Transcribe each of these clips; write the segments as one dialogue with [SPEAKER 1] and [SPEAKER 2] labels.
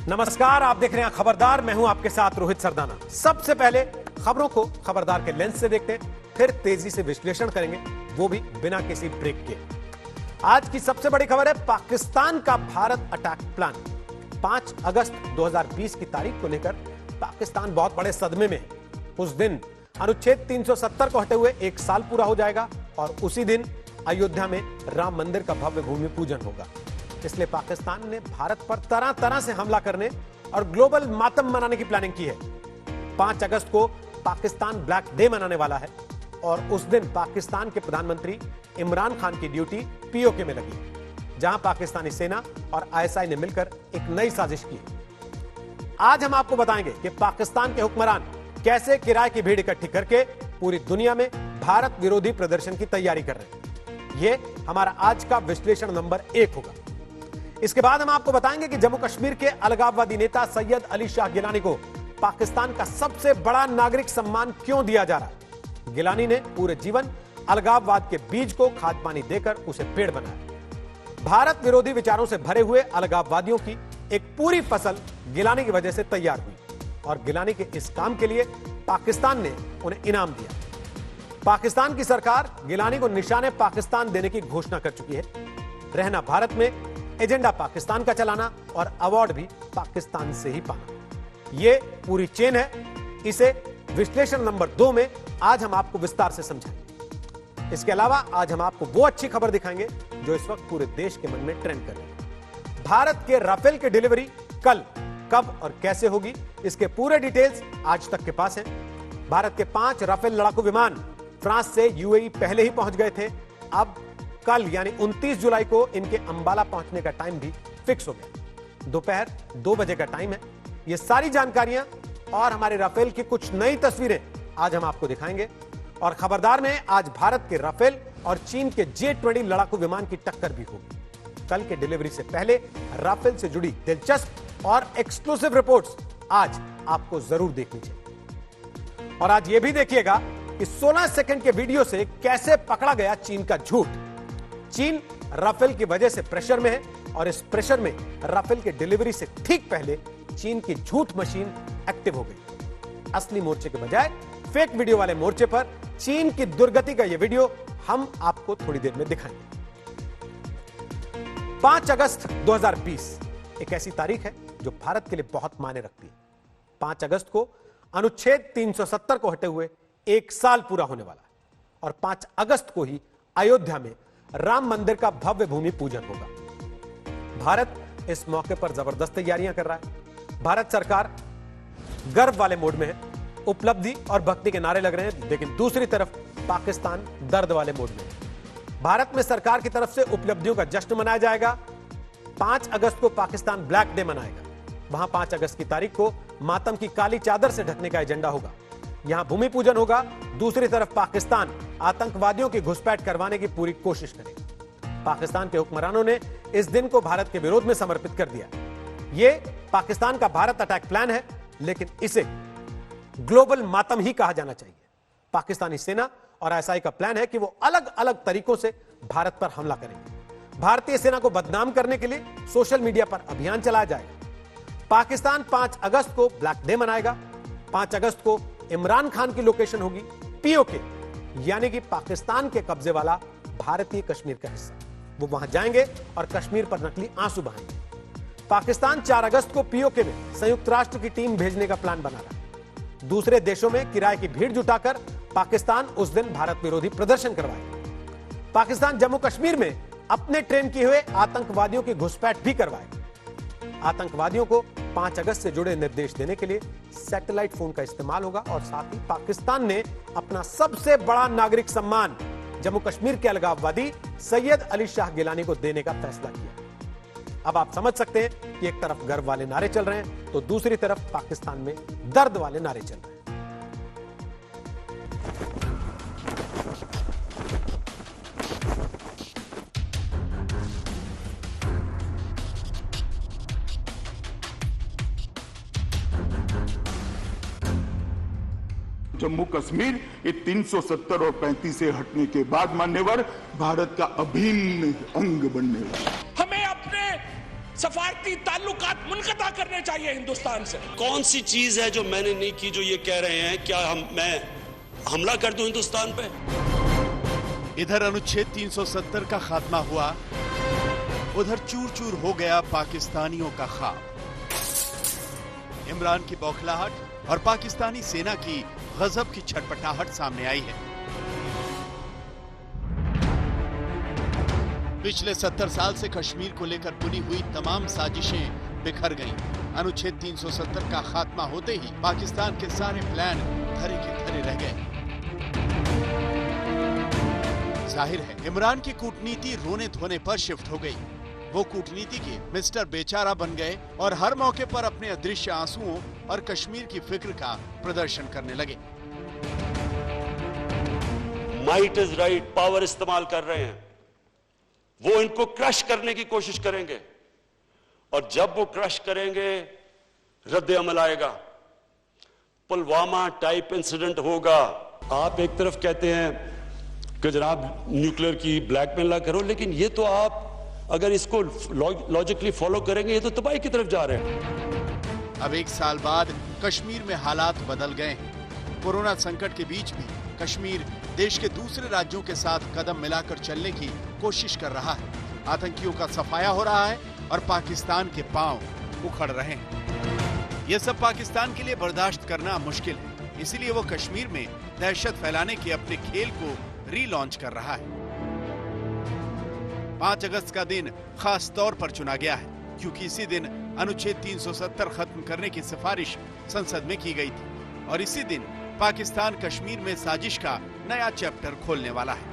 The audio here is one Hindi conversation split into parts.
[SPEAKER 1] नमस्कार, आप देख रहे हैं खबरदार। मैं हूं आपके साथ रोहित सरदाना। सबसे पहले खबरों को खबरदार के लेंस से देखते हैं, फिर तेजी से विश्लेषण करेंगे, वो भी बिना किसी ब्रेक के। आज की सबसे बड़ी खबर है पाकिस्तान का भारत अटैक प्लान। 5 अगस्त 2020 की तारीख को लेकर पाकिस्तान बहुत बड़े सदमे में है। उस दिन अनुच्छेद 370 को हटे हुए 1 साल पूरा हो जाएगा और उसी दिन अयोध्या में राम मंदिर का भव्य भूमि पूजन होगा। इसलिए पाकिस्तान ने भारत पर तरह तरह से हमला करने और ग्लोबल मातम मनाने की प्लानिंग की है। 5 अगस्त को पाकिस्तान ब्लैक डे मनाने वाला है और उस दिन पाकिस्तान के प्रधानमंत्री इमरान खान की ड्यूटी पीओके में लगी, जहां पाकिस्तानी सेना और आईएसआई ने मिलकर एक नई साजिश की। आज हम आपको बताएंगे कि पाकिस्तान के हुक्मरान कैसे किराए की भीड़ इकट्ठी करके पूरी दुनिया में भारत विरोधी प्रदर्शन की तैयारी कर रहे हैं। यह हमारा आज का विश्लेषण नंबर 1 होगा। इसके बाद हम आपको बताएंगे कि जम्मू कश्मीर के अलगाववादी नेता सैयद अली शाह गिलानी को पाकिस्तान का सबसे बड़ा नागरिक सम्मान क्यों दिया जा रहा है। गिलानी ने पूरे जीवन अलगाववाद के बीज को खाद पानी देकर उसे पेड़ बनाया। भारत विरोधी विचारों से भरे हुए अलगाववादियों की एक पूरी फसल गिलानी की वजह से तैयार हुई और गिलानी के इस काम के लिए पाकिस्तान ने उन्हें इनाम दिया। पाकिस्तान की सरकार गिलानी को निशाने पाकिस्तान देने की घोषणा कर चुकी है। रहना भारत में, एजेंडा पाकिस्तान का चलाना और अवार्ड भी पाकिस्तान से ही पाना, यह पूरी चेन है। इसे विश्लेषण नंबर 2 में आज हम आपको विस्तार से समझाएंगे। इसके अलावा आज हम आपको वो अच्छी खबर दिखाएंगे जो इस वक्त पूरे देश के मन में ट्रेंड कर रही है। भारत के राफेल की डिलीवरी कल, कब और कैसे होगी, इसके पूरे डिटेल्स आज तक के पास हैं। भारत के 5 राफेल लड़ाकू विमान फ्रांस से यूएई पहले ही पहुंच गए थे। अब कल यानी 29 जुलाई को इनके अंबाला पहुंचने का टाइम भी फिक्स हो गया। दोपहर 2 बजे का टाइम है। ये सारी जानकारियां और हमारे राफेल की कुछ नई तस्वीरें आज हम आपको दिखाएंगे। और खबरदार में आज भारत के राफेल और चीन के J-20 लड़ाकू विमान की टक्कर भी होगी। कल के डिलीवरी से पहले राफेल से जुड़ी दिलचस्प और एक्सक्लूसिव रिपोर्ट्स आज आपको जरूर देखनी चाहिए। और आज यह भी देखिएगा कि 16 सेकंड के वीडियो से कैसे पकड़ा गया चीन का झूठ। चीन राफेल की वजह से प्रेशर में है और इस प्रेशर में राफेल के डिलीवरी से ठीक पहले चीन की झूठ मशीन एक्टिव हो गई। असली मोर्चे के बजाय फेक वीडियो वाले मोर्चे पर चीन की दुर्गति का यह वीडियो हम आपको थोड़ी देर में दिखाएंगे। 5 अगस्त 2020 एक ऐसी तारीख है जो भारत के लिए बहुत मायने रखती है। 5 अगस्त को अनुच्छेद 370 को हटे हुए 1 साल पूरा होने वाला है और 5 अगस्त को ही अयोध्या में राम मंदिर का भव्य भूमि पूजन होगा। भारत इस मौके पर जबरदस्त तैयारियां कर रहा है। भारत सरकार गर्व वाले मोड में है, उपलब्धि और भक्ति के नारे लग रहे हैं, लेकिन दूसरी तरफ पाकिस्तान दर्द वाले मोड में है। भारत में सरकार की तरफ से उपलब्धियों का जश्न मनाया जाएगा। 5 अगस्त को पाकिस्तान ब्लैक डे मनाएगा। वहां 5 अगस्त की तारीख को मातम की काली चादर से ढकने का एजेंडा होगा। यहां भूमि पूजन होगा। दूसरी तरफ पाकिस्तान आतंकवादियों की घुसपैठ करवाने की पूरी कोशिश करेगा। पाकिस्तान के हुक्मरानों ने इस दिन को भारत के विरोध में समर्पित कर दिया। यह पाकिस्तान का भारत अटैक प्लान है, लेकिन इसे ग्लोबल मातम ही कहा जाना चाहिए। पाकिस्तानी सेना और आईएसआई का प्लान है कि वो अलग अलग तरीकों से भारत पर हमला करेंगे। भारतीय सेना को बदनाम करने के लिए सोशल मीडिया पर अभियान चलाया जाएगा। पाकिस्तान 5 अगस्त को ब्लैक डे मनाएगा। 5 अगस्त को इमरान खान की लोकेशन होगी पीओके, यानी कि पाकिस्तान के कब्जे वाला भारतीय कश्मीर का हिस्सा। वो वहां जाएंगे और कश्मीर पर नकली आंसू बहाएंगे। पाकिस्तान 4 अगस्त को पीओके में संयुक्त राष्ट्र की टीम भेजने का प्लान बना रहा है। दूसरे देशों में किराए की भीड़ जुटाकर पाकिस्तान उस दिन भारत विरोधी प्रदर्शन करवाएगा। पाकिस्तान जम्मू कश्मीर में अपने ट्रेन किए हुए आतंकवादियों की घुसपैठ भी करवाएगा। आतंकवादियों को 5 अगस्त से जुड़े निर्देश देने के लिए सैटेलाइट फोन का इस्तेमाल होगा और साथ ही पाकिस्तान ने अपना सबसे बड़ा नागरिक सम्मान जम्मू कश्मीर के अलगाववादी सैयद अली शाह गिलानी को देने का फैसला किया। अब आप समझ सकते हैं कि एक तरफ गर्व वाले नारे चल रहे हैं तो दूसरी तरफ पाकिस्तान में दर्द वाले नारे चल रहे हैं।
[SPEAKER 2] जम्मू कश्मीर ये 370 और 35 से हटने के बाद मान्यवर भारत का अभिन्न अंग बनने वाला।
[SPEAKER 3] हमें अपने सफारती ताल्लुकात मुनक़ता करने चाहिए हिंदुस्तान से।
[SPEAKER 4] कौन सी चीज है जो मैंने नहीं की जो ये कह रहे हैं? क्या मैं हमला कर दूं हिंदुस्तान पे?
[SPEAKER 5] इधर अनुच्छेद 370 का खात्मा हुआ, उधर चूर चूर हो गया पाकिस्तानियों का ख्वाब। इमरान की बौखलाहट और पाकिस्तानी सेना की गजब की छटपटाहट सामने आई है। पिछले 70 साल से कश्मीर को लेकर बुनी हुई तमाम साजिशें बिखर गईं। अनुच्छेद 370 का खात्मा होते ही पाकिस्तान के सारे प्लान धरे के धरे रह गए। जाहिर है इमरान की कूटनीति रोने धोने पर शिफ्ट हो गई। वो कूटनीति के मिस्टर बेचारा बन गए और हर मौके पर अपने अदृश्य आंसुओं और कश्मीर की फिक्र का प्रदर्शन करने लगे।
[SPEAKER 4] माइट इज राइट, पावर इस्तेमाल कर रहे हैं। वो इनको क्रश करने की कोशिश करेंगे और जब वो क्रश करेंगे रद्द अमल आएगा, पुलवामा टाइप इंसिडेंट होगा। आप एक तरफ कहते हैं कि जनाब न्यूक्लियर की ब्लैकमेल ना करो, लेकिन ये तो आप अगर इसको लॉजिकली फॉलो करेंगे ये तो तबाही की तरफ जा रहे हैं।
[SPEAKER 5] अब 1 साल बाद कश्मीर में हालात बदल गए हैं। कोरोना संकट के बीच भी कश्मीर देश के दूसरे राज्यों के साथ कदम मिलाकर चलने की कोशिश कर रहा है। आतंकियों का सफाया हो रहा है और पाकिस्तान के पांव उखड़ रहे हैं। यह सब पाकिस्तान के लिए बर्दाश्त करना मुश्किल है, इसीलिए वो कश्मीर में दहशत फैलाने के अपने खेल को रीलॉन्च कर रहा है। 5 अगस्त का दिन खास तौर पर चुना गया है क्योंकि इसी दिन अनुच्छेद 370 खत्म करने की सिफारिश संसद में की गई थी और इसी दिन पाकिस्तान कश्मीर में साजिश का नया चैप्टर खोलने वाला है।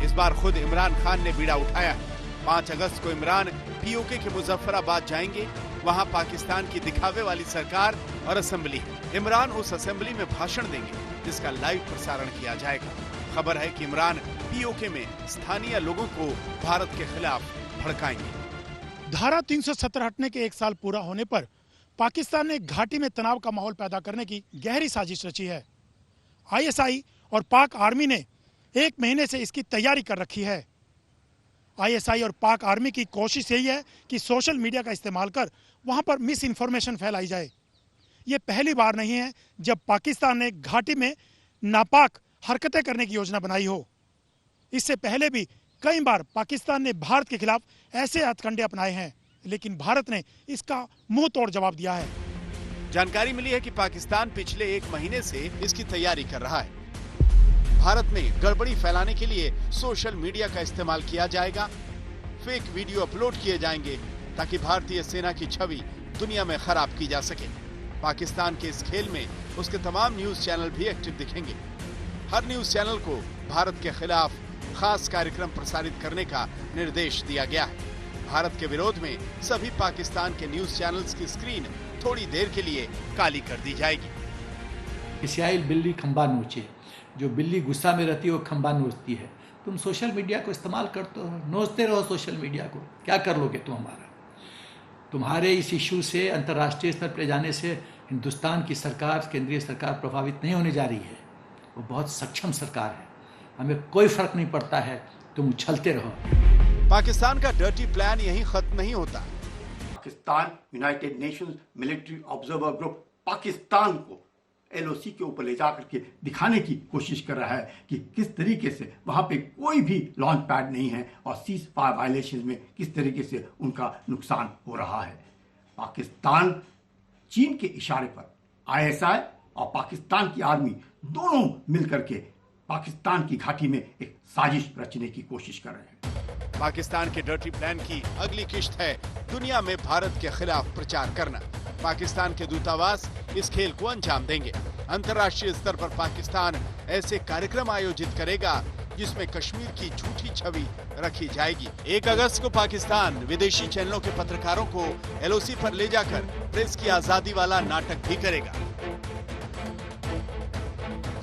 [SPEAKER 5] इस बार खुद इमरान खान ने बीड़ा उठाया है। 5 अगस्त को इमरान पीओके के मुजफ्फराबाद जाएंगे। वहां पाकिस्तान की दिखावे वाली सरकार और असेंबली है। इमरान उस असेंबली में भाषण देंगे जिसका लाइव प्रसारण किया जाएगा। खबर है कि इमरान पीओके में स्थानीय लोगों को भारत के खिलाफ भड़काएंगे।
[SPEAKER 6] धारा 370 हटने के 1 साल पूरा होने पर पाकिस्तान ने घाटी में तनाव का माहौल पैदा करने की गहरी साजिश रची है। आईएसआई और पाक आर्मी ने 1 महीने से इसकी तैयारी कर रखी है। आईएसआई और पाक आर्मी की कोशिश यही है कि सोशल मीडिया का इस्तेमाल कर वहां पर मिस इन्फॉर्मेशन फैलाई जाए। ये पहली बार नहीं है जब पाकिस्तान ने घाटी में नापाक हरकतें करने की योजना बनाई हो। इससे पहले भी कई बार पाकिस्तान ने भारत के खिलाफ ऐसे हथकंडे अपनाए हैं, लेकिन भारत ने इसका मुंह तोड़ जवाब दिया है।
[SPEAKER 5] जानकारी मिली है कि पाकिस्तान पिछले 1 महीने से इसकी तैयारी कर रहा है। भारत में गड़बड़ी फैलाने के लिए सोशल मीडिया का इस्तेमाल किया जाएगा। फेक वीडियो अपलोड किए जाएंगे ताकि भारतीय सेना की छवि दुनिया में खराब की जा सके। पाकिस्तान के इस खेल में उसके तमाम न्यूज चैनल भी एक्टिव दिखेंगे। हर न्यूज चैनल को भारत के खिलाफ खास कार्यक्रम प्रसारित करने का निर्देश दिया गया है। भारत के विरोध में सभी पाकिस्तान के न्यूज चैनल्स की स्क्रीन थोड़ी देर के लिए काली कर दी जाएगी।
[SPEAKER 7] इस्राइल बिल्ली खंबा नोचे, जो बिल्ली गुस्सा में रहती है वो खंबा नोचती है। तुम सोशल मीडिया को इस्तेमाल करते हो, नोचते रहो सोशल मीडिया को, क्या कर लोगे तुम हमारा? तुम्हारे इस इशू से अंतर्राष्ट्रीय स्तर पर जाने से हिंदुस्तान की सरकार, केंद्रीय सरकार प्रभावित नहीं होने जा रही है। वो बहुत सक्षम सरकार है, हमें कोई फर्क नहीं पड़ता है, तुम उछलते रहो।
[SPEAKER 5] पाकिस्तान का डर्टी प्लान यहीं खत्म नहीं होता।
[SPEAKER 8] Pakistan United Nations military observer group Pakistan को एलओसी के ऊपर ले जाकर के दिखाने की कोशिश कर रहा है कि किस तरीके से वहां पे कोई भी लॉन्च पैड नहीं है और सीज फायर वायलेशन में किस तरीके से उनका नुकसान हो रहा है। पाकिस्तान चीन के इशारे पर आईएसआई और पाकिस्तान की आर्मी दोनों मिलकर के पाकिस्तान की घाटी में एक साजिश रचने की कोशिश कर रहे हैं।
[SPEAKER 5] पाकिस्तान के डर्टी प्लान की अगली किश्त है दुनिया में भारत के खिलाफ प्रचार करना। पाकिस्तान के दूतावास इस खेल को अंजाम देंगे। अंतर्राष्ट्रीय स्तर पर पाकिस्तान ऐसे कार्यक्रम आयोजित करेगा जिसमें कश्मीर की झूठी छवि रखी जाएगी। 1 अगस्त को पाकिस्तान विदेशी चैनलों के पत्रकारों को एलओसी पर ले जाकर प्रेस की आजादी वाला नाटक भी करेगा।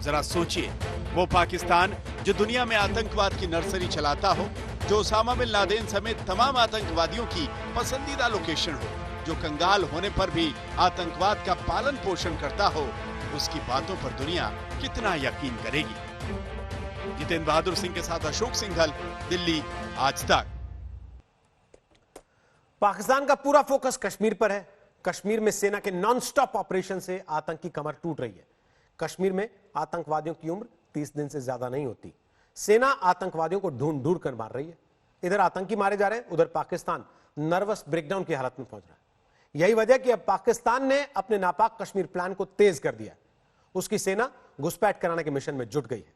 [SPEAKER 5] जरा सोचिए, वो पाकिस्तान जो दुनिया में आतंकवाद की नर्सरी चलाता हो, जो ओसामा बिन लादेन समेत तमाम आतंकवादियों की पसंदीदा लोकेशन हो, जो कंगाल होने पर भी आतंकवाद का पालन पोषण करता हो, उसकी बातों पर दुनिया कितना यकीन करेगी। जितेंद्र बहादुर सिंह के साथ अशोक सिंघल, दिल्ली, आज तक।
[SPEAKER 1] पाकिस्तान का पूरा फोकस कश्मीर पर है। कश्मीर में सेना के नॉन स्टॉप ऑपरेशन से आतंक की कमर टूट रही है। कश्मीर में आतंकवादियों की उम्र 30 दिन से ज्यादा नहीं होती। सेना आतंकवादियों को ढूंढ ढूंढ कर मार रही है। इधर आतंकी मारे जा रहे हैं, उधर पाकिस्तान नर्वस ब्रेकडाउन की हालत में पहुंच रहा है। यही वजह कि अब पाकिस्तान ने अपने नापाक कश्मीर प्लान को तेज कर दिया। उसकी सेना घुसपैठ कराने के मिशन में जुट गई है।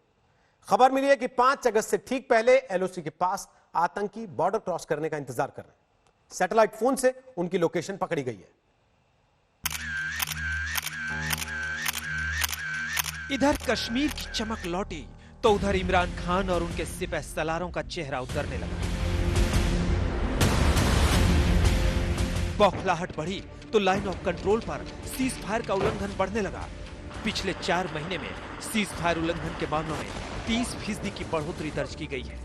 [SPEAKER 1] खबर मिली है कि 5 अगस्त से ठीक पहले एलओसी के पास आतंकी बॉर्डर क्रॉस करने का इंतजार कर रहे हैं। सैटेलाइट फोन से उनकी लोकेशन पकड़ी गई है।
[SPEAKER 9] इधर कश्मीर की चमक लौटी तो उधर इमरान खान और उनके सिपह सलारों का चेहरा उतरने लगा। बौखलाहट बढ़ी तो लाइन ऑफ कंट्रोल पर सीज फायर का उल्लंघन बढ़ने लगा। पिछले 4 महीने में सीज फायर उल्लंघन के मामलों में 30% की बढ़ोतरी दर्ज की गई है।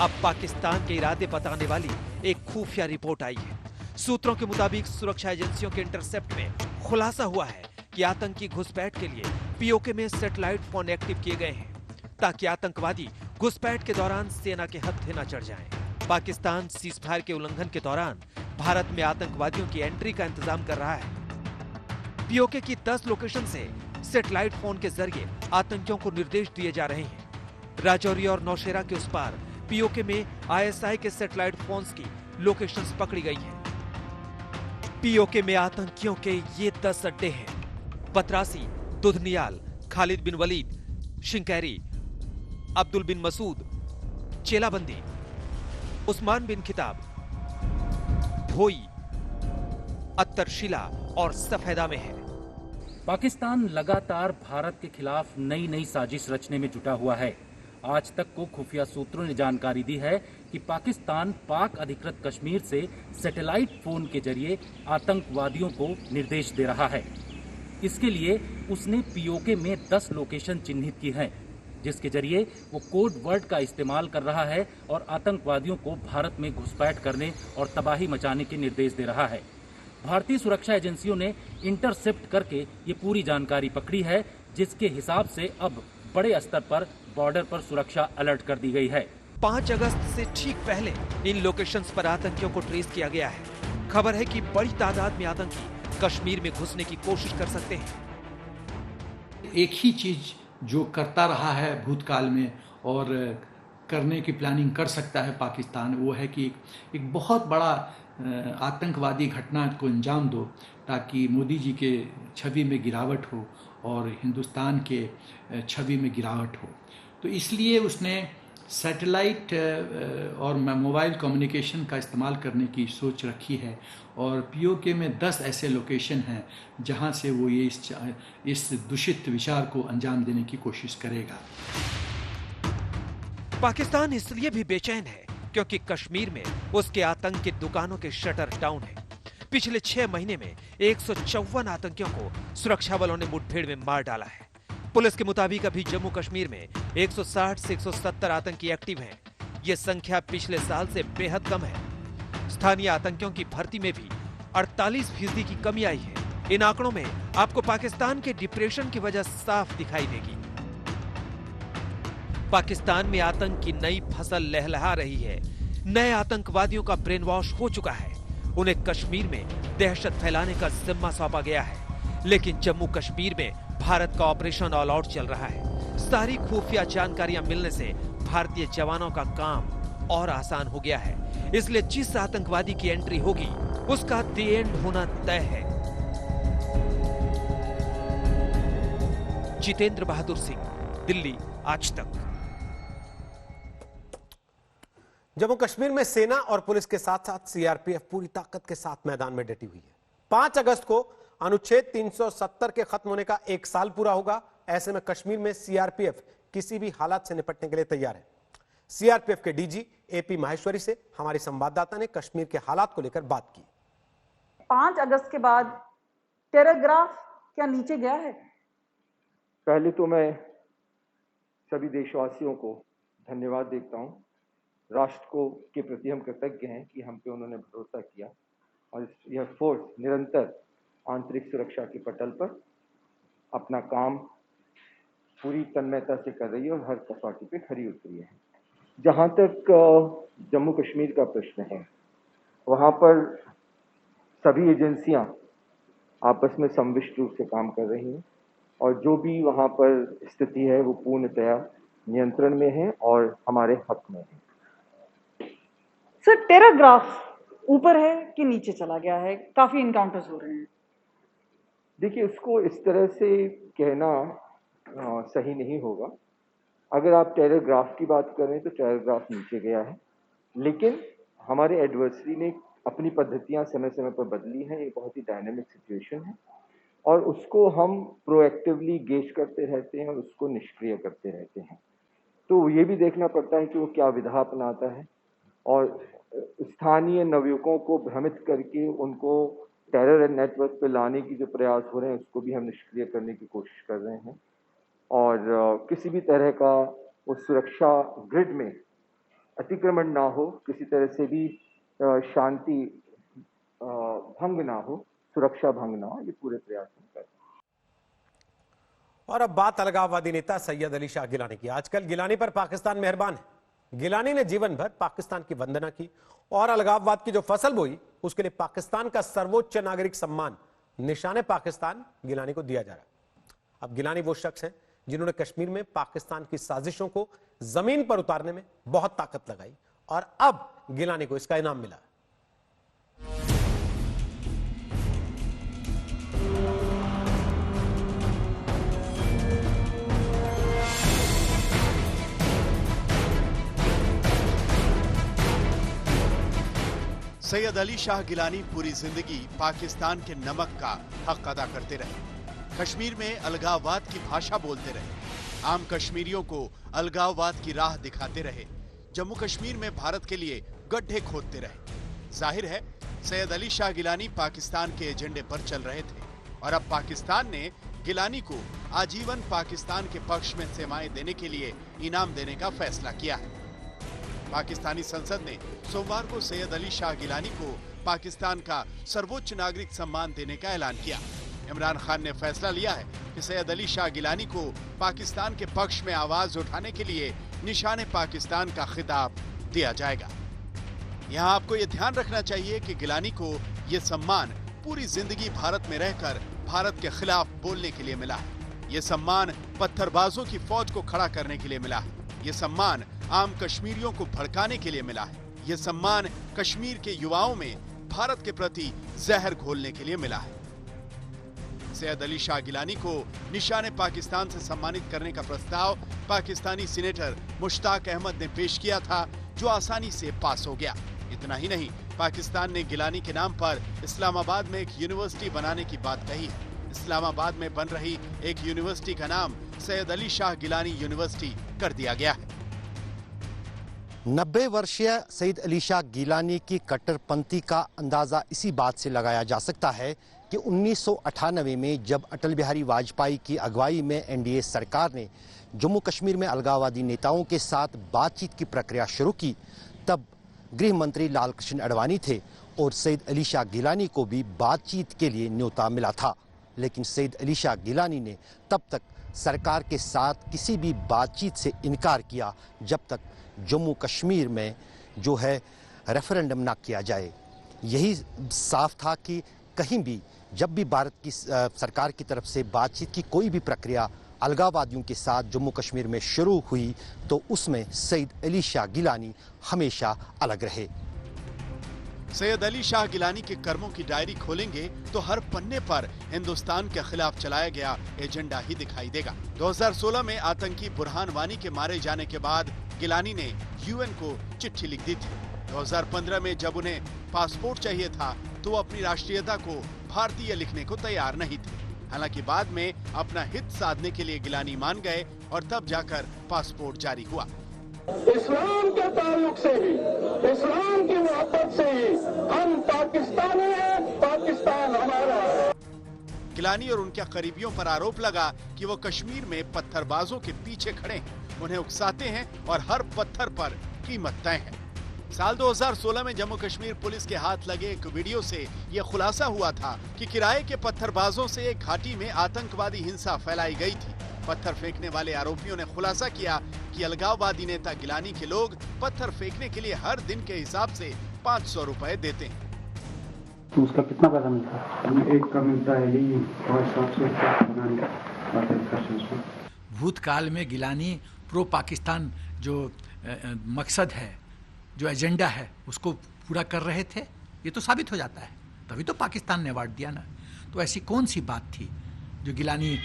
[SPEAKER 9] अब पाकिस्तान के इरादे बताने वाली एक खुफिया रिपोर्ट आई है। सूत्रों के मुताबिक सुरक्षा एजेंसियों के इंटरसेप्ट में खुलासा हुआ है कि आतंकी घुसपैठ के लिए पीओके में सैटेलाइट फोन एक्टिव किए गए हैं ताकि आतंकवादी घुसपैठ के दौरान सेना के हत्थे न चढ़ जाएं। पाकिस्तान सीज फायर के उल्लंघन के दौरान भारत में आतंकवादियों की एंट्री का इंतजाम कर रहा है। पीओके की 10 लोकेशन से सैटेलाइट फोन के जरिए आतंकियों को निर्देश दिए जा रहे हैं। राजौरी और नौशेरा के उस पार पीओके में आईएसआई के सैटेलाइट फोन्स की लोकेशंस पकड़ी गई हैं। पीओके में आतंकियों के ये 10 अड्डे हैं: बतरासी, दुधनियाल, खालिद बिन वलीद, शिंकैरी, अब्दुल बिन मसूद, चेलाबंदी, उस्मान बिन खिताब, भोई, अत्तरशिला और सफेदा में है।
[SPEAKER 10] पाकिस्तान लगातार भारत के खिलाफ नई नई साजिश रचने में जुटा हुआ है। आज तक को खुफिया सूत्रों ने जानकारी दी है कि पाकिस्तान पाक अधिकृत कश्मीर से सैटेलाइट फोन के जरिए आतंकवादियों को निर्देश दे रहा है। इसके लिए उसने पीओके में 10 लोकेशन चिन्हित की हैं, जिसके जरिए वो कोड वर्ड का इस्तेमाल कर रहा है और आतंकवादियों को भारत में घुसपैठ करने और तबाही मचाने के निर्देश दे रहा है। भारतीय सुरक्षा एजेंसियों ने इंटरसेप्ट करके ये पूरी जानकारी पकड़ी है, जिसके हिसाब से अब बड़े स्तर पर बॉर्डर पर सुरक्षा अलर्ट कर दी गई है।
[SPEAKER 9] 5 अगस्त से ठीक पहले इन लोकेशंस पर आतंकियों को ट्रेस किया गया है। खबर है कि बड़ी तादाद में आतंकी कश्मीर में घुसने की कोशिश कर सकते हैं।
[SPEAKER 7] एक ही चीज जो करता रहा है भूतकाल में और करने की प्लानिंग कर सकता है पाकिस्तान, वो है कि एक बहुत बड़ा आतंकवादी घटना को अंजाम दो ताकि मोदी जी के छवि में गिरावट हो और हिंदुस्तान के छवि में गिरावट हो। तो इसलिए उसने सैटेलाइट और मोबाइल कम्युनिकेशन का इस्तेमाल करने की सोच रखी है और पीओके में 10 ऐसे लोकेशन हैं जहां से वो ये इस दूषित विचार को अंजाम देने की कोशिश करेगा।
[SPEAKER 9] पाकिस्तान इसलिए भी बेचैन है क्योंकि कश्मीर में उसके आतंक की दुकानों के शटर डाउन है। पिछले 6 महीने में 154 आतंकियों को सुरक्षा बलों ने मुठभेड़ में मार डाला है। पुलिस के मुताबिक अभी जम्मू कश्मीर में 160 से 170 आतंकी एक्टिव हैं। ये संख्या पिछले साल से बेहद कम है। स्थानीय आतंकियों की भर्ती में भी 48% की कमी आई है। इन आंकड़ों में आपको पाकिस्तान के डिप्रेशन की वजह साफ दिखाई देगी। पाकिस्तान में आतंक की नई फसल लहलहा रही है। नए आतंकवादियों का ब्रेन वॉश हो चुका है। उन्हें कश्मीर में दहशत फैलाने का जिम्मा सौंपा गया है, लेकिन जम्मू कश्मीर में भारत का ऑपरेशन ऑल आउट चल रहा है। सारी खुफिया जानकारियां मिलने से भारतीय जवानों का काम और आसान हो गया है। इसलिए जिस आतंकवादी की एंट्री होगी उसका द एंड होना तय है। जितेंद्र बहादुर सिंह, दिल्ली, आज तक।
[SPEAKER 1] जम्मू कश्मीर में सेना और पुलिस के साथ साथ सीआरपीएफ पूरी ताकत के साथ मैदान में डटी हुई है। 5 अगस्त को अनुच्छेद 370 के खत्म होने का 1 साल पूरा होगा। ऐसे में कश्मीर में सीआरपीएफ किसी भी हालात से निपटने के लिए तैयार है। सीआरपीएफ के डीजी एपी माहेश्वरी से हमारी संवाददाता ने कश्मीर के हालात को लेकर बात की।
[SPEAKER 11] 5 अगस्त के बाद टेलीग्राफ क्या नीचे गया है?
[SPEAKER 12] पहले तो मैं सभी देशवासियों को धन्यवाद देता हूं। राष्ट्र को के प्रति हम कृतज्ञ हैं कि हम पे उन्होंने भरोसा किया और यह फोर्स निरंतर आंतरिक सुरक्षा के पटल पर अपना काम पूरी तन्मयता से कर रही है और हर कसौटी पे खरी उतरी है। जहां तक जम्मू कश्मीर का प्रश्न है, वहाँ पर सभी एजेंसियां आपस में सम्मिलित रूप से काम कर रही हैं और जो भी वहाँ पर स्थिति है वो पूर्णतया नियंत्रण में है और हमारे हक में है।
[SPEAKER 11] सर, टेरर ग्राफ ऊपर है कि नीचे चला गया है? काफी इनकाउंटर्स हो रहे हैं।
[SPEAKER 12] देखिए, उसको इस तरह से कहना सही नहीं होगा। अगर आप टेरर ग्राफ की बात करें तो टेरर ग्राफ नीचे गया है, लेकिन हमारे एडवर्सरी ने अपनी पद्धतियां समय समय पर बदली हैं। ये बहुत ही डायनामिक सिचुएशन है और उसको हम प्रोएक्टिवली गेज करते रहते हैं और उसको निष्क्रिय करते रहते हैं। तो ये भी देखना पड़ता है कि वो क्या विधा अपनाता है और स्थानीय नवयुवकों को भ्रमित करके उनको टेरर नेटवर्क पे लाने की जो प्रयास हो रहे हैं उसको भी हम निष्क्रिय करने की कोशिश कर रहे हैं और किसी भी तरह का वो सुरक्षा ग्रिड में अतिक्रमण ना हो, किसी तरह से भी शांति भंग ना हो, सुरक्षा भंग ना हो, ये पूरे प्रयास हम कर रहे हैं।
[SPEAKER 1] और अब बात अलगाववादी नेता सैयद अली शाह गिलानी की। आजकल गिलानी पर पाकिस्तान मेहरबान है। गिलानी ने जीवन भर पाकिस्तान की वंदना की और अलगाववाद की जो फसल बोई उसके लिए पाकिस्तान का सर्वोच्च नागरिक सम्मान निशाने पाकिस्तान गिलानी को दिया जा रहा है। अब गिलानी वो शख्स हैं जिन्होंने कश्मीर में पाकिस्तान की साजिशों को जमीन पर उतारने में बहुत ताकत लगाई और अब गिलानी को इसका इनाम मिला।
[SPEAKER 5] सैयद अली शाह गिलानी पूरी जिंदगी पाकिस्तान के नमक का हक अदा करते रहे। कश्मीर में अलगाववाद की भाषा बोलते रहे, आम कश्मीरियों को अलगाववाद की राह दिखाते रहे, जम्मू कश्मीर में भारत के लिए गड्ढे खोदते रहे। जाहिर है सैयद अली शाह गिलानी पाकिस्तान के एजेंडे पर चल रहे थे और अब पाकिस्तान ने गिलानी को आजीवन पाकिस्तान के पक्ष में सेवाएं देने के लिए इनाम देने का फैसला किया है। पाकिस्तानी संसद ने सोमवार को सैयद अली शाह गिलानी को पाकिस्तान का सर्वोच्च नागरिक सम्मान देने का ऐलान किया। इमरान खान ने फैसला लिया है कि सैयद अली शाह गिलानी को पाकिस्तान के पक्ष में आवाज उठाने के लिए निशाने पाकिस्तान का खिताब दिया जाएगा। यहाँ आपको ये ध्यान रखना चाहिए कि गिलानी को ये सम्मान पूरी जिंदगी भारत में रहकर भारत के खिलाफ बोलने के लिए मिला है। ये सम्मान पत्थरबाजों की फौज को खड़ा करने के लिए मिला है। ये सम्मान आम कश्मीरियों को भड़काने के लिए मिला है। ये सम्मान कश्मीर के युवाओं में भारत के प्रति जहर घोलने के लिए मिला है। सैयद अली शाह गिलानी को निशाने पाकिस्तान से सम्मानित करने का प्रस्ताव पाकिस्तानी सीनेटर मुश्ताक अहमद ने पेश किया था, जो आसानी से पास हो गया। इतना ही नहीं, पाकिस्तान ने गिलानी के नाम पर इस्लामाबाद में एक यूनिवर्सिटी बनाने की बात कही है। इस्लामाबाद में बन रही एक यूनिवर्सिटी का नाम सैयद अली शाह गिलानी यूनिवर्सिटी कर दिया गया है।
[SPEAKER 13] 90 वर्षीय सैयद अली शाह गिलानी की कट्टरपंथी का अंदाजा इसी बात से लगाया जा सकता है कि 1998 में जब अटल बिहारी वाजपेयी की अगुवाई में एनडीए सरकार ने जम्मू कश्मीर में अलगाववादी नेताओं के साथ बातचीत की प्रक्रिया शुरू की, तब गृह मंत्री लाल कृष्ण आडवाणी थे और सैयद अली शाह गिलानी को भी बातचीत के लिए न्योता मिला था। लेकिन सैयद अली शाह गिलानी ने तब तक सरकार के साथ किसी भी बातचीत से इनकार किया जब तक जम्मू कश्मीर में जो है रेफरेंडम ना किया जाए। यही साफ था कि कहीं भी जब भी भारत की सरकार की तरफ से बातचीत की कोई भी प्रक्रिया अलगाववादियों के साथ जम्मू कश्मीर में शुरू हुई तो उसमें सैयद अली शाह गिलानी हमेशा अलग रहे।
[SPEAKER 5] सैयद अली शाह गिलानी के कर्मों की डायरी खोलेंगे तो हर पन्ने पर हिंदुस्तान के खिलाफ चलाया गया एजेंडा ही दिखाई देगा। 2016 में आतंकी बुरहान वानी के मारे जाने के बाद गिलानी ने यूएन को चिट्ठी लिख दी थी। 2015 में जब उन्हें पासपोर्ट चाहिए था तो वो अपनी राष्ट्रीयता को भारतीय लिखने को तैयार नहीं थे। हालांकि बाद में अपना हित साधने के लिए गिलानी मान गए और तब जाकर पासपोर्ट जारी हुआ।
[SPEAKER 14] इस्लाम के ताल्लुक से ही, इस्लाम की मोहब्बत से ही हम पाकिस्तानी हैं, पाकिस्तान हमारा है।
[SPEAKER 5] गिलानी और उनके करीबियों पर आरोप लगा कि वो कश्मीर में पत्थरबाजों के पीछे खड़े हैं, उन्हें उकसाते हैं और हर पत्थर पर कीमत तय है। साल 2016 में जम्मू कश्मीर पुलिस के हाथ लगे एक वीडियो से यह खुलासा हुआ था कि किराए के पत्थरबाजों से एक घाटी में आतंकवादी हिंसा फैलाई गई थी। पत्थर फेंकने वाले आरोपियों ने खुलासा किया कि अलगाववादी नेता गिलानी के लोग पत्थर फेंकने के लिए हर दिन के हिसाब से 500 रुपए देते हैं।
[SPEAKER 15] तो उसका कितना पैसा मिलता है? एक का मिलता है यही 700 बनाने का।
[SPEAKER 7] भूतकाल में गिलानी प्रो पाकिस्तान जो मकसद है, जो एजेंडा है, उसको पूरा कर रहे थे। ये तो साबित हो जाता है, तभी तो पाकिस्तान ने अवार्ड दिया ना। तो ऐसी कौन सी बात थी जो गिलानी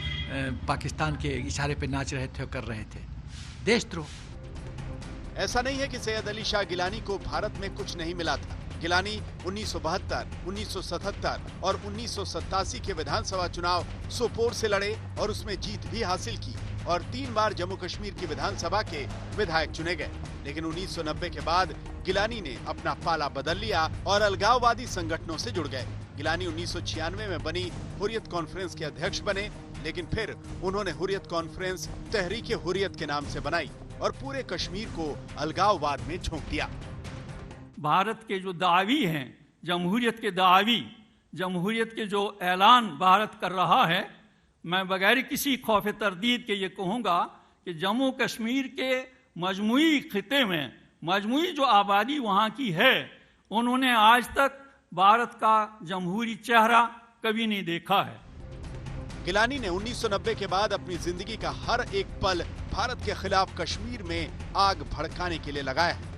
[SPEAKER 7] पाकिस्तान के इशारे पे नाच रहे थे और कर रहे थे? देशद्रोह।
[SPEAKER 5] ऐसा नहीं है कि सैयद अली शाह गिलानी को भारत में कुछ नहीं मिला था। गिलानी 1972, 1977 और 1987 के विधानसभा चुनाव सोपोर से लड़े और उसमें जीत भी हासिल की और 3 बार जम्मू कश्मीर की विधानसभा के विधायक चुने गए। लेकिन 1990 के बाद गिलानी ने अपना पाला बदल लिया और अलगाववादी संगठनों से जुड़ गए। गिलानी 1996 में बनी हुर्रियत कॉन्फ्रेंस के अध्यक्ष बने, लेकिन फिर उन्होंने हुर्रियत कॉन्फ्रेंस तहरीक हुर्रियत के नाम से बनाई और पूरे कश्मीर को अलगाववाद में झोंक दिया।
[SPEAKER 16] भारत के जो दावी हैं, जमहूरियत के दावी, जमहूरियत के जो ऐलान भारत कर रहा है, मैं बगैर किसी खौफ तरदीद के ये कहूँगा कि जम्मू कश्मीर के मजमूई खिते में मजमूई जो आबादी वहाँ की है, उन्होंने आज तक भारत का जमहूरी चेहरा कभी नहीं देखा है।
[SPEAKER 5] गिलानी ने 1990 के बाद अपनी जिंदगी का हर एक पल भारत के खिलाफ कश्मीर में आग भड़काने के लिए लगाया है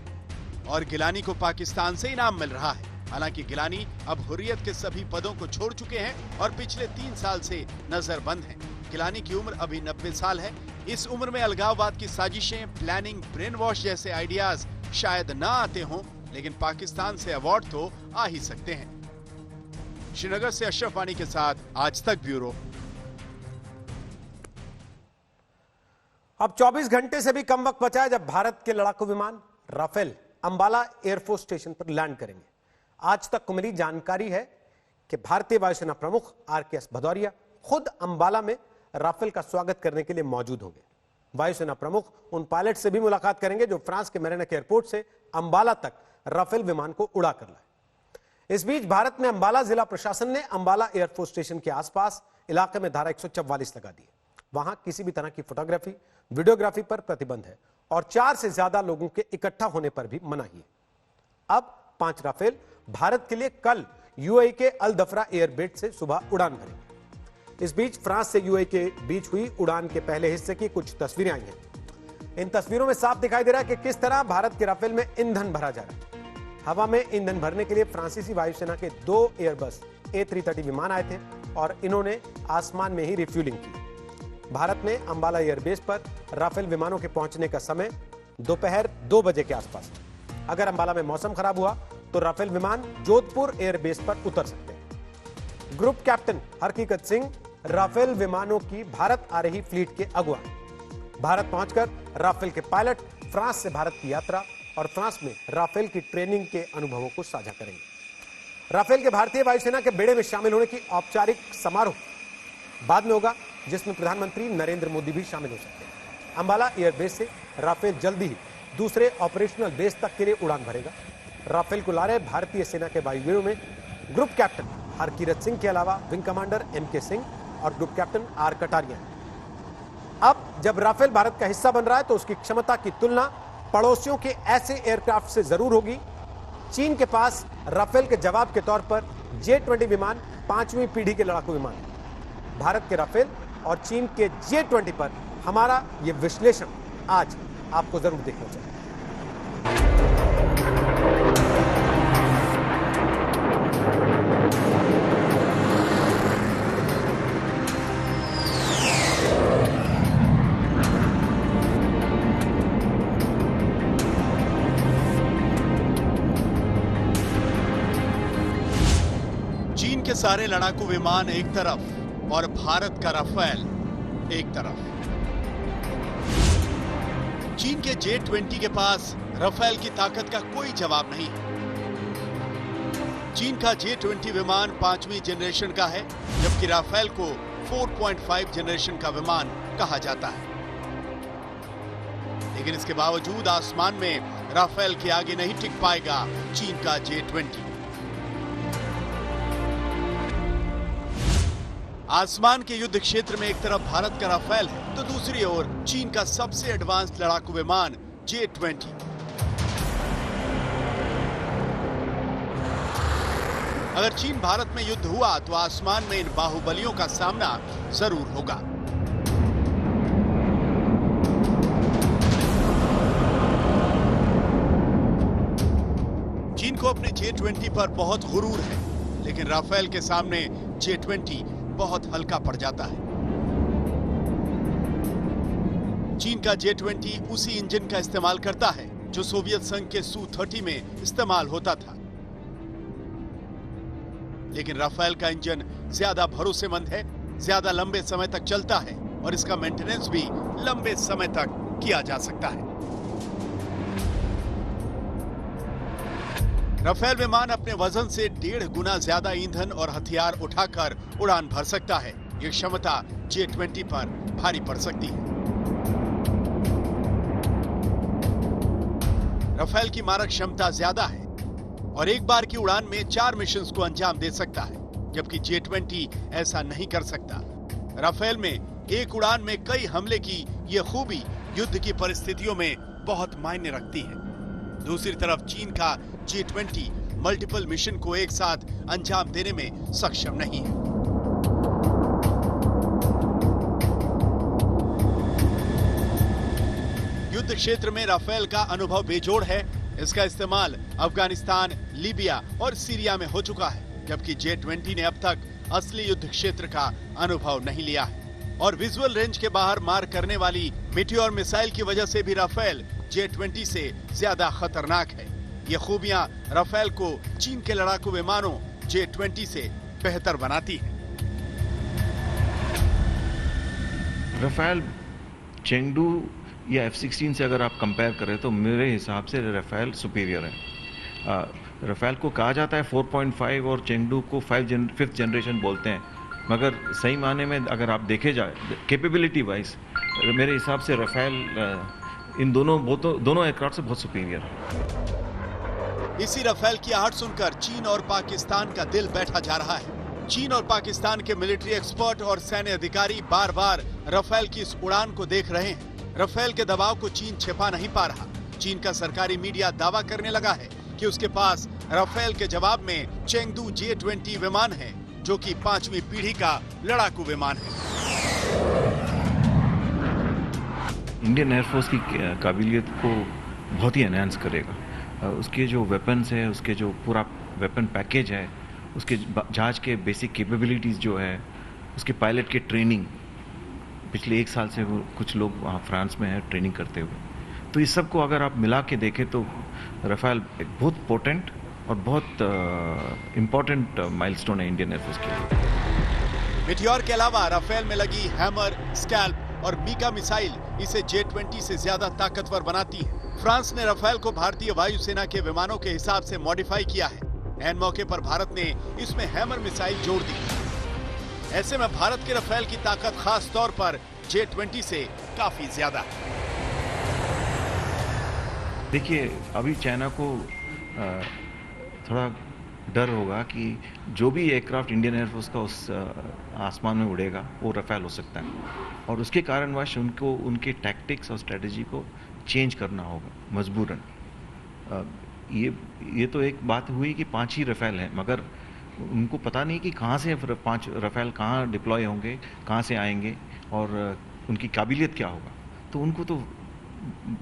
[SPEAKER 5] और गिलानी को पाकिस्तान से इनाम मिल रहा है। हालांकि गिलानी अब हुर्रियत के सभी पदों को छोड़ चुके हैं और पिछले 3 साल से नजरबंद हैं। गिलानी की उम्र अभी 90 साल है। इस उम्र में अलगाववाद की साजिशें, प्लानिंग, ब्रेन वॉश जैसे आइडियाज शायद ना आते हों, लेकिन पाकिस्तान से अवार्ड तो आ ही सकते हैं। श्रीनगर से अशरफ वानी के साथ आज तक ब्यूरो।
[SPEAKER 1] अब 24 घंटे से भी कम वक्त बचा है जब भारत के लड़ाकू विमान राफेल अंबाला एयरफोर्स स्टेशन पर लैंड करेंगे। आज तक को मिली जानकारी है कि भारतीय वायुसेना प्रमुख RKS भदौरिया खुद अंबाला में राफेल का स्वागत करने के लिए मौजूद होंगे। वायुसेना प्रमुख उन पायलट से भी मुलाकात करेंगे जो फ्रांस के मेरिनेक एयरपोर्ट से अंबाला तक राफेल विमान को उड़ा कर लाए। इस बीच भारत में अंबाला जिला प्रशासन ने अंबाला एयरफोर्स स्टेशन के आसपास इलाके में धारा 144 लगा दी है। वहां किसी भी तरह की फोटोग्राफी, वीडियोग्राफी पर प्रतिबंध है और 4 से ज्यादा लोगों के इकट्ठा होने पर भी मनाही है। अब 5 राफेल भारत के लिए कल UAE के अल दफरा एयरबेस से सुबह उड़ान भरेंगे। इस बीच फ्रांस से UAE के बीच हुई उड़ान के पहले हिस्से की कुछ तस्वीरें आई हैं। इन तस्वीरों में साफ दिखाई दे रहा है कि किस तरह भारत के राफेल में ईंधन भरा जा रहा है। हवा में ईंधन भरने के लिए फ्रांसीसी वायुसेना के 2 एयरबस A330 विमान आए थे और इन्होंने आसमान में ही रिफ्यूलिंग की। भारत में अंबाला एयरबेस पर राफेल विमानों के पहुंचने का समय दोपहर 2 बजे के आसपास है। अगर अंबाला में मौसम खराब हुआ तो राफेल विमान जोधपुर एयरबेस पर उतर सकते हैं। ग्रुप कैप्टन हरकीकत सिंह राफेल विमानों की भारत आ रही फ्लीट के अगुवा हैं। भारत पहुंचकर राफेल के पायलट फ्रांस से भारत की यात्रा और फ्रांस में राफेल की ट्रेनिंग के अनुभवों को साझा करेंगे। राफेल के भारतीय वायुसेना के बेड़े में शामिल होने की औपचारिक समारोह बाद में होगा, जिसमें प्रधानमंत्री नरेंद्र मोदी भी शामिल हो सकते हैं। अंबाला एयरबेस से राफेल जल्दी ही दूसरे ऑपरेशनल बेस तक के लिए उड़ान भरेगा। राफेल को ला रहे भारतीय सेना के वायुवीरों में ग्रुप कैप्टन हरकीरत सिंह के अलावा विंग कमांडर MK सिंह और ग्रुप कैप्टन R कटारिया हैं। अब जब राफेल भारत का हिस्सा बन रहा है तो उसकी क्षमता की तुलना पड़ोसियों के ऐसे एयरक्राफ्ट से जरूर होगी। चीन के पास राफेल के जवाब के तौर पर J-20 विमान 5वीं पीढ़ी के लड़ाकू विमान है। भारत के राफेल और चीन के J-20 पर हमारा यह विश्लेषण आज आपको जरूर देखना चाहिए।
[SPEAKER 5] चीन के सारे लड़ाकू विमान एक तरफ और भारत का राफेल एक तरफ। चीन के J-20 के पास राफेल की ताकत का कोई जवाब नहीं। चीन का J-20 विमान 5वीं जनरेशन का है, जबकि राफेल को 4.5 जनरेशन का विमान कहा जाता है। लेकिन इसके बावजूद आसमान में राफेल के आगे नहीं टिक पाएगा चीन का J-20। आसमान के युद्ध क्षेत्र में एक तरफ भारत का राफेल है तो दूसरी ओर चीन का सबसे एडवांस लड़ाकू विमान J-20। अगर चीन भारत में युद्ध हुआ तो आसमान में इन बाहुबलियों का सामना जरूर होगा। चीन को अपने J20 पर बहुत गुरूर है, लेकिन राफेल के सामने J20 बहुत हल्का पड़ जाता है। चीन का J20 उसी इंजन का इस्तेमाल करता है जो सोवियत संघ के Su-30 में इस्तेमाल होता था, लेकिन राफेल का इंजन ज्यादा भरोसेमंद है, ज्यादा लंबे समय तक चलता है और इसका मेंटेनेंस भी लंबे समय तक किया जा सकता है। राफेल विमान अपने वजन से 1.5 गुना ज्यादा ईंधन और हथियार उठाकर उड़ान भर सकता है। ये क्षमता J20 पर भारी पड़ सकती है। राफेल की मारक क्षमता ज्यादा है और एक बार की उड़ान में 4 मिशंस को अंजाम दे सकता है, जबकि J20 ऐसा नहीं कर सकता। राफेल में एक उड़ान में कई हमले की यह खूबी युद्ध की परिस्थितियों में बहुत मायने रखती है। दूसरी तरफ चीन का J20 मल्टीपल मिशन को एक साथ अंजाम देने में सक्षम नहीं है। युद्ध क्षेत्र में राफेल का अनुभव बेजोड़ है। इसका इस्तेमाल अफगानिस्तान, लीबिया और सीरिया में हो चुका है, जबकि J20 ने अब तक असली युद्ध क्षेत्र का अनुभव नहीं लिया है। और विजुअल रेंज के बाहर मार करने वाली मीटियोर मिसाइल की वजह से भी राफेल J20 से ज्यादा खतरनाक है। ये खूबियां राफेल को चीन के लड़ाकू विमानों J20 से बेहतर बनाती है।
[SPEAKER 17] राफेल चेंगडू या F-16 से अगर आप कंपेयर करें तो मेरे हिसाब से राफेल सुपीरियर है। राफेल को कहा जाता है 4.5 और चेंगडू को 5th जनरेशन बोलते हैं, मगर सही माने में अगर आप देखे जाए कैपेबिलिटी वाइज मेरे हिसाब से राफेल इन दोनों एयरक्राफ्ट से बहुत सुपीरियर है।
[SPEAKER 5] इसी राफेल की आहट सुनकर चीन और पाकिस्तान का दिल बैठा जा रहा है। चीन और पाकिस्तान के मिलिट्री एक्सपर्ट और सैन्य अधिकारी बार बार राफेल की इस उड़ान को देख रहे हैं। राफेल के दबाव को चीन छिपा नहीं पा रहा। चीन का सरकारी मीडिया दावा करने लगा है कि उसके पास राफेल के जवाब में चेंगडू J20 विमान है, जो कि 5वीं पीढ़ी का लड़ाकू विमान है।
[SPEAKER 17] इंडियन एयरफोर्स की काबिलियत को बहुत ही एनहांस करेगा। उसके जो वेपन्स है, उसके जो पूरा वेपन पैकेज है, उसके जहाज के बेसिक कैपेबिलिटीज जो है, उसके पायलट की ट्रेनिंग, पिछले 1 साल से वो कुछ लोग वहाँ फ्रांस में है ट्रेनिंग करते हुए, तो इस सब को अगर आप मिला के देखें तो राफेल एक बहुत पोटेंट और बहुत इम्पोर्टेंट माइलस्टोन है इंडियन एयरफोर्स के लिए।
[SPEAKER 5] मीटियोर के अलावा राफेल में लगी हैमर, स्कैल्प और मीका मिसाइल इसे J20 से ज्यादा ताकतवर बनाती है। फ्रांस ने राफेल को भारतीय वायुसेना के विमानों के हिसाब से मॉडिफाई किया है। ऐन मौके पर भारत ने इसमें हैमर मिसाइल जोड़ दी। ऐसे में भारत के राफेल की ताकत खास तौर पर J20 से काफी ज्यादा है।
[SPEAKER 17] देखिए, अभी चाइना को थोड़ा डर होगा कि जो भी एयरक्राफ्ट इंडियन एयरफोर्स का उस आसमान में उड़ेगा वो राफेल हो सकता है, और उसके कारणवश उनको उनके टैक्टिक्स और स्ट्रेटजी को चेंज करना होगा मजबूरन। ये तो एक बात हुई कि 5 ही राफेल हैं, मगर उनको पता नहीं कि कहाँ से 5 राफेल कहाँ डिप्लॉय होंगे, कहाँ से आएंगे और उनकी काबिलियत क्या होगा, तो उनको तो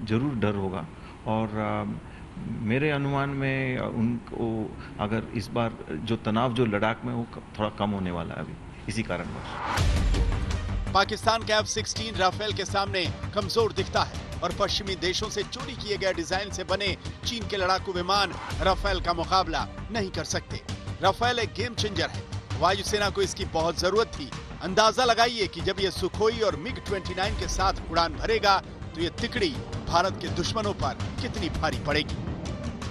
[SPEAKER 17] ज़रूर डर होगा। और मेरे अनुमान में उनको अगर इस बार जो तनाव जो लद्दाख में वो थोड़ा कम होने वाला है अभी इसी कारणवश।
[SPEAKER 5] पाकिस्तान का F-16 राफेल के सामने कमजोर दिखता है और पश्चिमी देशों से चोरी किए गए डिजाइन से बने चीन के लड़ाकू विमान राफेल का मुकाबला नहीं कर सकते। राफेल एक गेम चेंजर है। वायुसेना को इसकी बहुत जरूरत थी। अंदाजा लगाइए कि जब ये सुखोई और MiG-29 के साथ उड़ान भरेगा तो ये तिकड़ी भारत के दुश्मनों पर कितनी भारी पड़ेगी।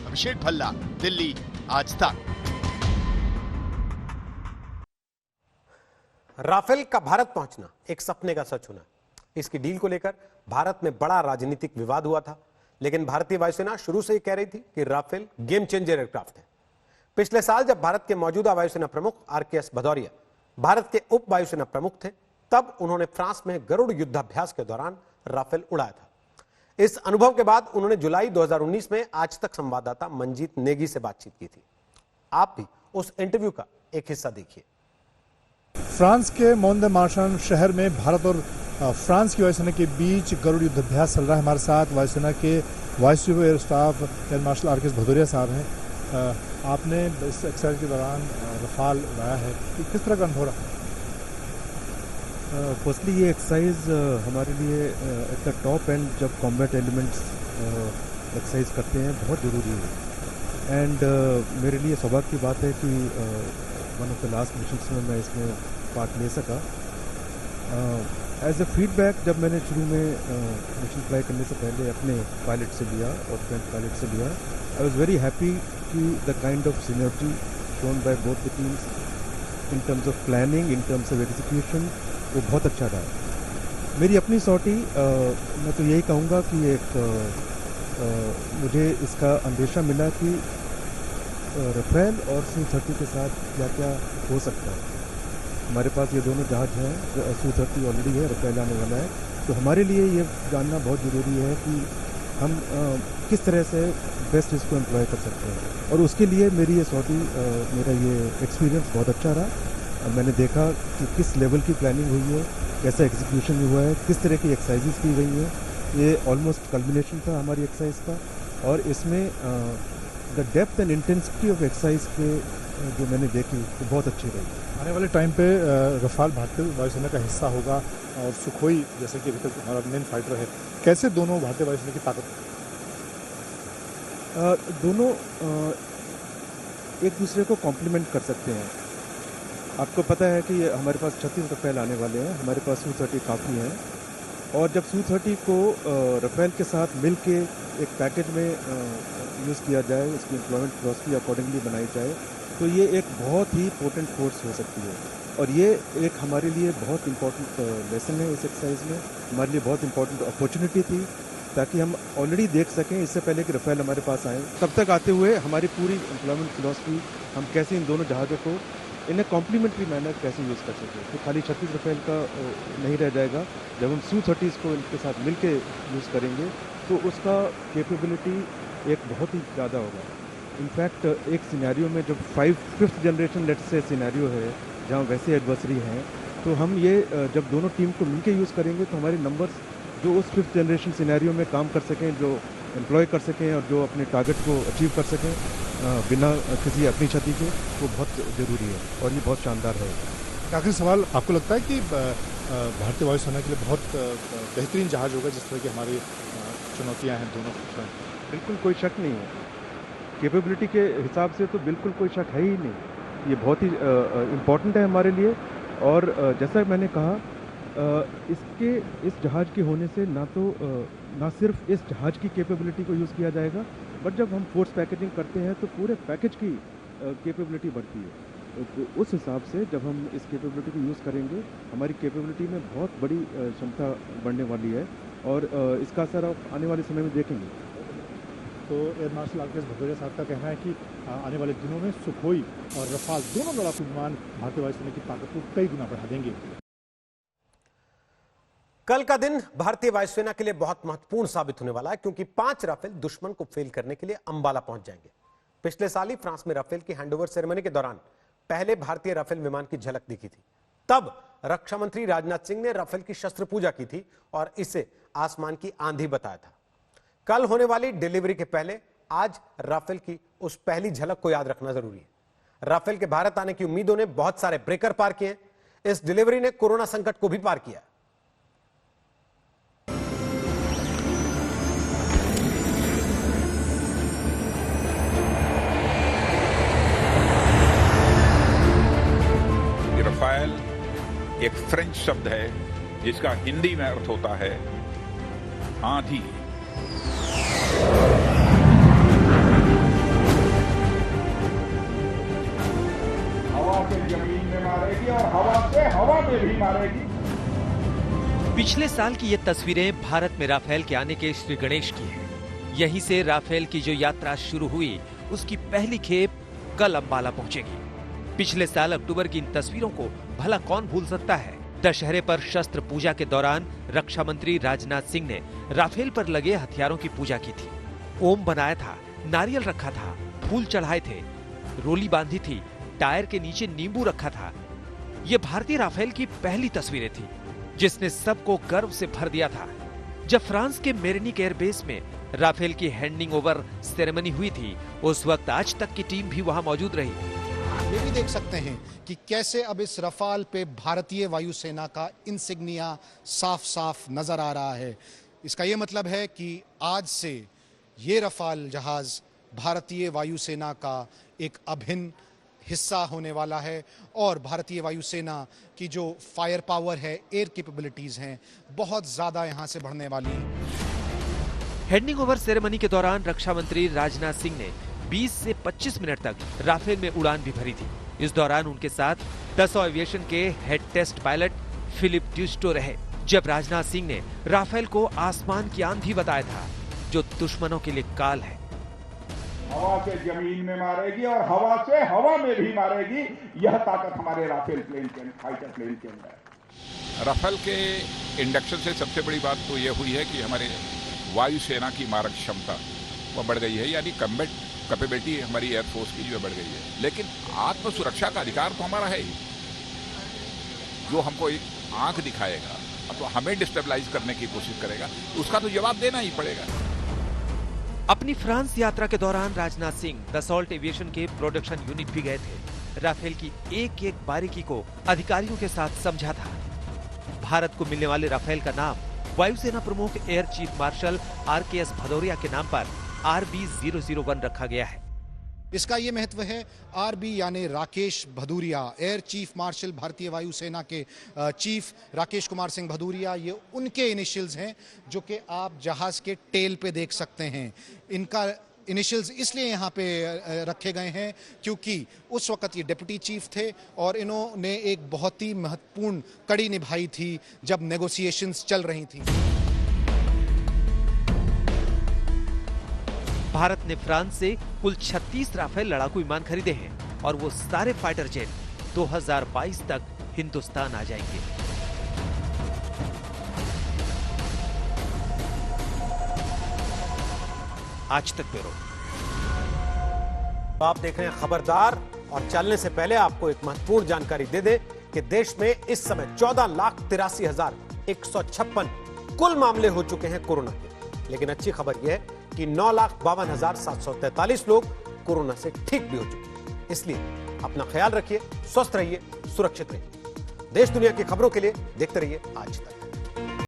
[SPEAKER 5] अभिषेक भल्ला, दिल्ली, आज तक।
[SPEAKER 1] राफेल का भारत पहुंचना एक सपने का सच होना। इसकी डील को लेकर भारत में बड़ा राजनीतिक विवाद हुआ था, लेकिन भारतीय वायुसेना शुरू से ही कह रही थी कि राफेल गेम चेंजर एयरक्राफ्ट है। पिछले साल जब भारत के मौजूदा वायुसेना प्रमुख RKS भदौरिया भारत के उप वायुसेना प्रमुख थे, तब उन्होंने फ्रांस में गरुड़ युद्धाभ्यास के दौरान राफेल उड़ाया था। इस अनुभव के बाद उन्होंने जुलाई 2019 में आज तक संवाददाता मंजीत नेगी से बातचीत की थी। आप भी उस इंटरव्यू का एक हिस्सा देखिए।
[SPEAKER 18] फ्रांस के मोन-दे-मार्सान शहर में भारत और फ्रांस की वायुसेना के बीच गरुड़ युद्धाभ्यास चल रहा है। हमारे साथ वायुसेना के vice chief air staff air marshal R के एस भदौरिया साहब हैं। आपने इस एक्सरसाइज के दौरान रफाल उड़ाया है, किस तरह का अनुभव रहा?
[SPEAKER 19] फर्स्टली ये एक्सरसाइज हमारे लिए एट द टॉप एंड जब कॉम्बैट एलिमेंट्स एक्सरसाइज करते हैं बहुत ज़रूरी है। एंड मेरे लिए सौभाग्य की बात है कि one of the last missions में मैं इसमें पार्ट ले सका। एज अ फीडबैक जब मैंने शुरू में मिशन फ्लाई करने से पहले अपने पायलट से लिया और फ्रेंच पायलट से लिया, आई वॉज वेरी हैप्पी कि the kind of synergy shown by both the teams in terms of planning, in terms of execution, वो बहुत अच्छा रहा। मेरी अपनी सॉर्टी मैं तो यही कहूँगा कि एक मुझे इसका अंदेशा मिला कि राफेल और Su-30 के साथ क्या क्या हो सकता है। हमारे पास ये दोनों जहाज हैं, Su-30 ऑलरेडी है, राफेल आने वाला है, तो हमारे लिए ये जानना बहुत ज़रूरी है कि हम किस तरह से बेस्ट इसको एम्प्लॉय कर सकते हैं। और उसके लिए मेरी ये सॉर्टी मेरा ये एक्सपीरियंस बहुत अच्छा रहा। मैंने देखा कि किस लेवल की प्लानिंग हुई है, कैसा एग्जीक्यूशन हुआ है, किस तरह की एक्सरसाइजेस की गई हैं। ये ऑलमोस्ट कल्मिनेशन था हमारी एक्सरसाइज का, और इसमें the depth and intensity of exercise के जो मैंने देखी वो बहुत अच्छी रही।
[SPEAKER 18] आने वाले टाइम पे रफाल भारतीय वायुसेना का हिस्सा होगा और सुखोई जैसे कि अभी तक हमारा मेन फाइटर है, कैसे दोनों भारतीय वायुसेना की ताकत
[SPEAKER 19] दोनों एक दूसरे को कॉम्प्लीमेंट कर सकते हैं। आपको पता है कि हमारे पास 36 राफेल आने वाले हैं, हमारे पास Su-30 काफ़ी हैं, और जब Su-30 को राफेल के साथ मिल के एक पैकेज में यूज़ किया जाए, इसकी एम्प्लॉयमेंट फिलॉसफी अकॉर्डिंगली बनाई जाए, तो ये एक बहुत ही पोटेंट फोर्स हो सकती है। और ये एक हमारे लिए बहुत इम्पोर्टेंट लेसन है इस एक्सरसाइज में, हमारे लिए बहुत इम्पोर्टेंट अपॉर्चुनिटी थी, ताकि हम ऑलरेडी देख सकें इससे पहले कि राफेल हमारे पास आए, तब तक आते हुए हमारी पूरी एम्प्लॉयमेंट फिलॉसफी हम कैसे इन दोनों जहाज़ों को इन ए कॉम्प्लीमेंट्री मैनर कैसे यूज़ कर सकें। तो खाली 36 राफेल का नहीं रह जाएगा। जब हम Su-30 को इनके साथ मिल के यूज़ करेंगे तो उसका कैपेबिलिटी एक बहुत ही ज़्यादा होगा। इनफैक्ट एक सिनेरियो में जब 5th generation let's say scenario है जहाँ वैसे एडवर्सरी हैं, तो हम ये जब दोनों टीम को मिलके यूज़ करेंगे तो हमारे नंबर्स जो उस 5th जनरेशन सिनेरियो में काम कर सकें, जो एम्प्लॉय कर सकें और जो अपने टारगेट को अचीव कर सकें बिना किसी अपनी क्षति के, वो बहुत ज़रूरी है और ये बहुत शानदार है।
[SPEAKER 18] आखिरी सवाल, आपको लगता है कि भारतीय वायुसेना के लिए बहुत बेहतरीन जहाज होगा जिस तरह की हमारी चुनौतियाँ हैं दोनों?
[SPEAKER 19] बिल्कुल कोई शक नहीं है, कैपेबिलिटी के हिसाब से तो बिल्कुल कोई शक है ही नहीं। ये बहुत ही इम्पोर्टेंट है हमारे लिए, और जैसा मैंने कहा इस जहाज़ के होने से ना सिर्फ इस जहाज़ की कैपेबिलिटी को यूज़ किया जाएगा, बट जब हम फोर्स पैकेजिंग करते हैं तो पूरे पैकेज की कैपेबिलिटी बढ़ती है। तो उस हिसाब से जब हम इस कैपेबिलिटी को यूज़ करेंगे, हमारी कैपेबिलिटी में बहुत बड़ी क्षमता बढ़ने वाली है, और इसका असर आप आने वाले समय में देखेंगे।
[SPEAKER 18] तो एयर मार्शल आर के एस भदौरिया साहब का कहना है कि आने वाले दिनों में सुखोई और रफाल दोनों लड़ाकू विमान भारतीय वायुसेना की ताकत को कई गुना बढ़ा देंगे।
[SPEAKER 1] कल का दिन भारतीय वायुसेना के लिए बहुत महत्वपूर्ण साबित होने वाला है, क्योंकि 5 राफेल दुश्मन को फेल करने के लिए अंबाला पहुंच जाएंगे। पिछले साल ही फ्रांस में राफेल की हैंडओवर सेरेमनी के दौरान पहले भारतीय राफेल विमान की झलक दिखी थी। तब रक्षा मंत्री राजनाथ सिंह ने राफेल की शस्त्र पूजा की थी और इसे आसमान की आंधी बताया था। कल होने वाली डिलीवरी के पहले आज राफेल की उस पहली झलक को याद रखना जरूरी है। राफेल के भारत आने की उम्मीदों ने बहुत सारे ब्रेकर पार किए। इस डिलीवरी ने कोरोना संकट को भी पार किया।
[SPEAKER 20] राफेल एक फ्रेंच शब्द है जिसका हिंदी में अर्थ होता है आंधी।
[SPEAKER 14] हवा से जमीन में मारेगी और हवा से हवा में भी मारेगी।
[SPEAKER 9] पिछले साल की ये तस्वीरें भारत में राफेल के आने के श्री गणेश की है। यहीं से राफेल की जो यात्रा शुरू हुई, उसकी पहली खेप कल अंबाला पहुंचेगी। पिछले साल अक्टूबर की इन तस्वीरों को भला कौन भूल सकता है। दशहरे पर शस्त्र पूजा के दौरान रक्षा मंत्री राजनाथ सिंह ने राफेल पर लगे हथियारों की पूजा की थी। ओम बनाया था, नारियल रखा था, फूल चढ़ाए थे, रोली बांधी थी, टायर के नीचे नींबू रखा था। ये भारतीय राफेल की पहली तस्वीरें थी जिसने सबको गर्व से भर दिया था। जब फ्रांस के मेरिनिक एयरबेस में राफेल की हैंडिंग ओवर सेरेमनी हुई थी, उस वक्त आज तक की टीम भी वहां मौजूद रही।
[SPEAKER 13] ये भी देख सकते हैं कि कैसे अब इस रफाल पे भारतीय वायुसेना का इंसिग्निया साफ साफ नजर आ रहा है। इसका ये मतलब है कि आज से ये रफाल जहाज भारतीय वायुसेना का एक अभिन्न हिस्सा होने वाला है और भारतीय वायुसेना की जो फायर पावर है, एयर कैपेबिलिटीज हैं, बहुत ज्यादा यहां से बढ़ने वाली है।
[SPEAKER 9] हैंडिंग ओवर सेरेमनी के दौरान रक्षा मंत्री राजनाथ सिंह ने 20 से 25 मिनट तक राफेल में उड़ान भी भरी थी। इस दौरान उनके साथ दसों एविएशन के हेड टेस्ट पायलट फिलिप ड्यूस्टो रहे। जब राजनाथ सिंह ने राफेल को आसमान की आंधी बताया था जो दुश्मनों के लिए काल है।
[SPEAKER 2] हवा से जमीन में मारेगी और हवा से हवा में भी मारेगी, यह ताकत हमारे राफेल प्लेन के फाइटर प्लेन के अंदर है।
[SPEAKER 20] राफेल के इंडक्शन से सबसे बड़ी बात तो यह हुई है कि हमारे वायुसेना की मारक क्षमता वह बढ़ गई है, यानी कम्बैट कैपेबिलिटी हमारी एयरफोर्स की जो बढ़ गई है। लेकिन आत्म सुरक्षा का अधिकार तो हमारा है ही। जो हमको एक आंख दिखाएगा अब तो हमें डिस्टेबलाइज करने की कोशिश करेगा, उसका तो जवाब देना ही पड़ेगा।
[SPEAKER 9] अपनी फ्रांस यात्रा के दौरान राजनाथ सिंह दसॉल्ट एविएशन के प्रोडक्शन यूनिट भी गए थे। राफेल की एक एक बारीकी को अधिकारियों के साथ समझा था। भारत को मिलने वाले राफेल का नाम वायुसेना प्रमुख air chief marshal RKS Bhadauria के नाम पर RB001 रखा गया है।
[SPEAKER 13] इसका ये महत्व है, RB यानी Rakesh Bhadauria, air chief marshal भारतीय वायुसेना के चीफ राकेश कुमार सिंह भदौरिया, ये उनके इनिशियल्स हैं जो कि आप जहाज के टेल पे देख सकते हैं। इनका इनिशियल्स इसलिए यहाँ पे रखे गए हैं क्योंकि उस वक्त ये डिप्टी चीफ थे और इन्होंने एक बहुत ही महत्वपूर्ण कड़ी निभाई थी जब नेगोशिएशंस चल रही थी।
[SPEAKER 9] भारत ने फ्रांस से कुल 36 राफेल लड़ाकू विमान खरीदे हैं और वो सारे फाइटर जेट 2022 तक हिंदुस्तान आ जाएंगे। आज तक ब्यूरो।
[SPEAKER 1] आप देख रहे हैं खबरदार, और चलने से पहले आपको एक महत्वपूर्ण जानकारी दे दें कि देश में इस समय 14,83,156 कुल मामले हो चुके हैं कोरोना के। लेकिन अच्छी खबर यह है कि 9,52,743 लोग कोरोना से ठीक भी हो चुके हैं। इसलिए अपना ख्याल रखिए, स्वस्थ रहिए, सुरक्षित रहिए। देश दुनिया की खबरों के लिए देखते रहिए आज तक।